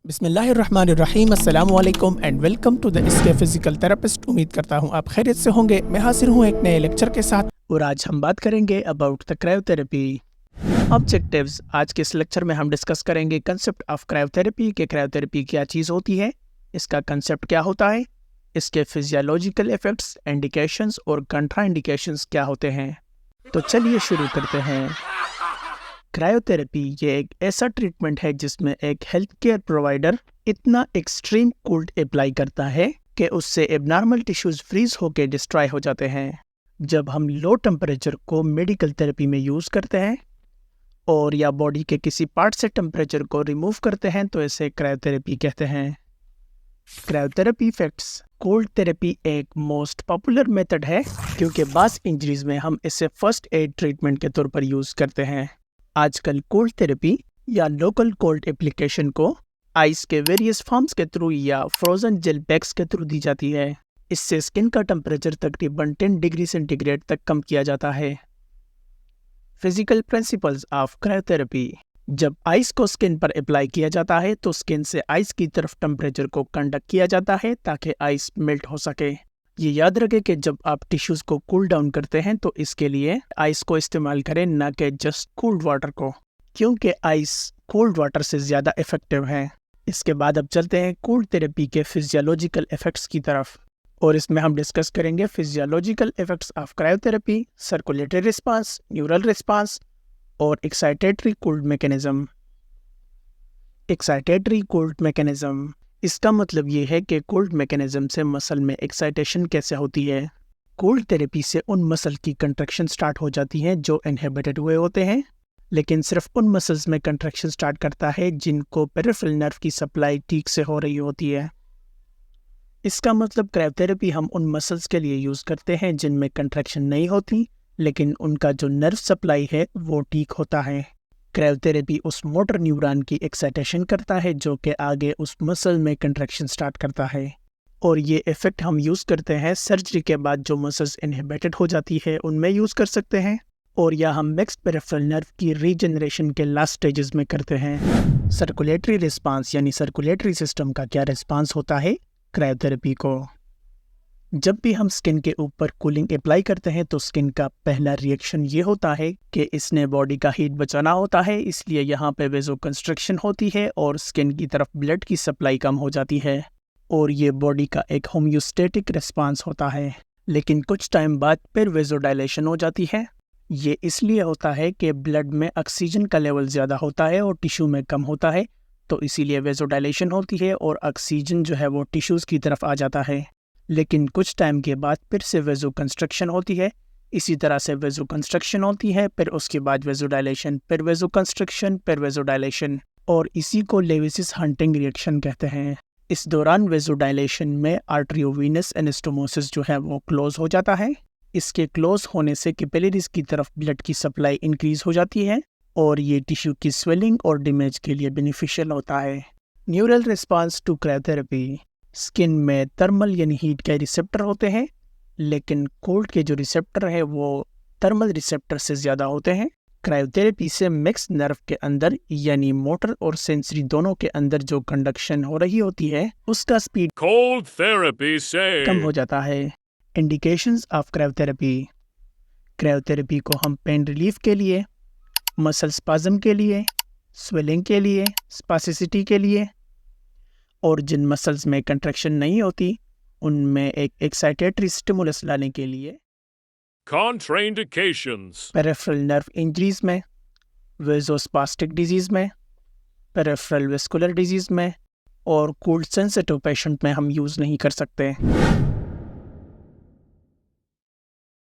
बिस्मिल्लाहिर्रहमानिर्रहीम अस्सलामुअलैकुम and welcome to the इसके फिजिकल थेरेपिस्ट। उम्मीद करता हूँ आप खैरियत से होंगे। मैं हाजिर हूँ एक नए लेक्चर के साथ और आज हम बात करेंगे अबाउट द क्रायोथेरेपी ऑब्जेक्टिव्स। आज के इस लेक्चर में हम डिस्कस करेंगे कंसेप्ट ऑफ क्रायोथेरेपी कि क्रायोथेरेपी क्या चीज़ होती है, इसका कंसेप्ट क्या होता है, इसके फिजियोलॉजिकल इफेक्ट्स, इंडिकेशंस और कंट्रा इंडिकेशंस क्या होते हैं। तो चलिए शुरू करते हैं। क्रायोथेरेपी ये एक ऐसा ट्रीटमेंट है जिसमें एक हेल्थ केयर प्रोवाइडर इतना एक्सट्रीम कोल्ड अप्लाई करता है कि उससे एबनॉर्मल टिश्यूज फ्रीज होकर डिस्ट्रॉय हो जाते हैं। जब हम लो टेम्परेचर को मेडिकल थेरेपी में यूज़ करते हैं और या बॉडी के किसी पार्ट से टेम्परेचर को रिमूव करते हैं तो इसे क्रायोथेरेपी कहते हैं। Cryotherapy effects. कोल्ड थेरेपी एक मोस्ट पॉपुलर मेथड है क्योंकि बास इंजरीज में हम इसे फर्स्ट एड ट्रीटमेंट के तौर पर यूज़ करते हैं। आजकल कोल्ड थेरेपी या लोकल कोल्ड एप्लीकेशन को आइस के वेरियस फॉर्म्स के थ्रू या फ्रोजन जेल पैक्स के थ्रू दी जाती है। इससे स्किन का टेम्परेचर तकरीबन 10 डिग्री सेंटीग्रेड तक कम किया जाता है। Physical principles of cryotherapy. जब आइस को स्किन पर अप्लाई किया जाता है तो स्किन से आइस की तरफ टेम्परेचर को कंडक्ट किया जाता है ताकि आइस मेल्ट हो सके। ये याद रखें कि जब आप टिश्यूज़ को कूल डाउन करते हैं तो इसके लिए आइस को इस्तेमाल करें, ना कि जस्ट कोल्ड वाटर को, क्योंकि आइस कोल्ड वाटर से ज़्यादा इफेक्टिव है। इसके बाद अब चलते हैं कोल्ड थेरेपी के फिजियोलॉजिकल इफेक्ट्स की तरफ और इसमें हम डिस्कस करेंगे physiological effects of cryotherapy, circulatory response, neural response और excitatory cold mechanism. Excitatory cold mechanism, इसका मतलब ये है कि कोल्ड मैकेनिज्म से मसल में एक्साइटेशन कैसे होती है। कोल्ड थेरेपी से उन मसल की कंट्रैक्शन स्टार्ट हो जाती हैं जो इनहिबिटेड हुए होते हैं, लेकिन सिर्फ उन मसल्स में कंट्रैक्शन स्टार्ट करता है जिनको पेरिफेरल नर्व की सप्लाई ठीक से हो रही होती है। इसका मतलब क्रायोथेरेपी हम उन मसल्स के लिए यूज़ करते हैं जिनमें कंट्रैक्शन नहीं होती लेकिन उनका जो नर्व सप्लाई है वो ठीक होता है। क्रायोथेरेपी उस मोटर न्यूरॉन की एक्साइटेशन करता है जो कि आगे उस मसल में कंट्रैक्शन स्टार्ट करता है, और ये इफ़ेक्ट हम यूज़ करते हैं सर्जरी के बाद जो मसल्स इनहिबिटेड हो जाती है उनमें यूज़ कर सकते हैं, और या हम मिक्स्ड पेरिफेरल नर्व की रीजनरेशन के लास्ट स्टेजेस में करते हैं। सर्कुलेटरी रिस्पांस यानी सर्कुलेटरी सिस्टम का क्या रिस्पांस होता है क्रायोथेरेपी को। जब भी हम स्किन के ऊपर कूलिंग अप्लाई करते हैं तो स्किन का पहला रिएक्शन ये होता है कि इसने बॉडी का हीट बचाना होता है, इसलिए यहाँ पे वेजो कंस्ट्रक्शन होती है और स्किन की तरफ ब्लड की सप्लाई कम हो जाती है, और ये बॉडी का एक होम्योस्टेटिक रिस्पांस होता है। लेकिन कुछ टाइम बाद फिर वेजो डायलेशन हो जाती है। ये इसलिए होता है कि ब्लड में ऑक्सीजन का लेवल ज़्यादा होता है और टिश्यू में कम होता है, तो इसीलिए वेजो डायलेशन होती है और ऑक्सीजन जो है वो टिश्यूज़ की तरफ आ जाता है। लेकिन कुछ टाइम के बाद फिर से वेजो कंस्ट्रक्शन होती है। इसी तरह से वेजो कंस्ट्रक्शन होती है, फिर उसके बाद वेजो डायलेशन, फिर वेजो कंस्ट्रक्शन, फिर वेजो डायलेशन, और इसी को लेविसिस हंटिंग रिएक्शन कहते हैं। इस दौरान वेजो डायलेशन में आर्टरियोवेनस एनास्टोमोसिस जो है वो क्लोज हो जाता है। इसके क्लोज होने से कैपिलरीज की तरफ ब्लड की सप्लाई इंक्रीज हो जाती है और ये टिश्यू की स्वेलिंग और डैमेज के लिए बेनिफिशियल होता है। Neural response to cryotherapy. Skin में थर्मल यानी हीट के रिसेप्टर होते हैं, लेकिन कोल्ड के जो रिसेप्टर है वो थर्मल रिसेप्टर से ज़्यादा होते हैं। क्रायोथेरेपी से मिक्स नर्व के अंदर यानी मोटर और सेंसरी दोनों के अंदर जो कंडक्शन हो रही होती है उसका स्पीड Cold therapy say. कम हो जाता है। Indications of cryotherapy. क्रायोथेरेपी को हम पेन रिलीफ के लिए, मसल स्पाज्म के लिए, स्वेलिंग के लिए, स्पासिसिटी के लिए, और जिन मसल्स में कंट्रैक्शन नहीं होती उनमें एक एक्साइटेटरी स्टिमुलस लाने के लिए। Contraindications. पेरिफेरल नर्व इंजरीज में, वेजोस्पास्टिक डिजीज़ में, पेरिफेरल वेस्कुलर डिजीज़ में और कोल्ड सेंसिटिव पेशेंट में हम यूज़ नहीं कर सकते।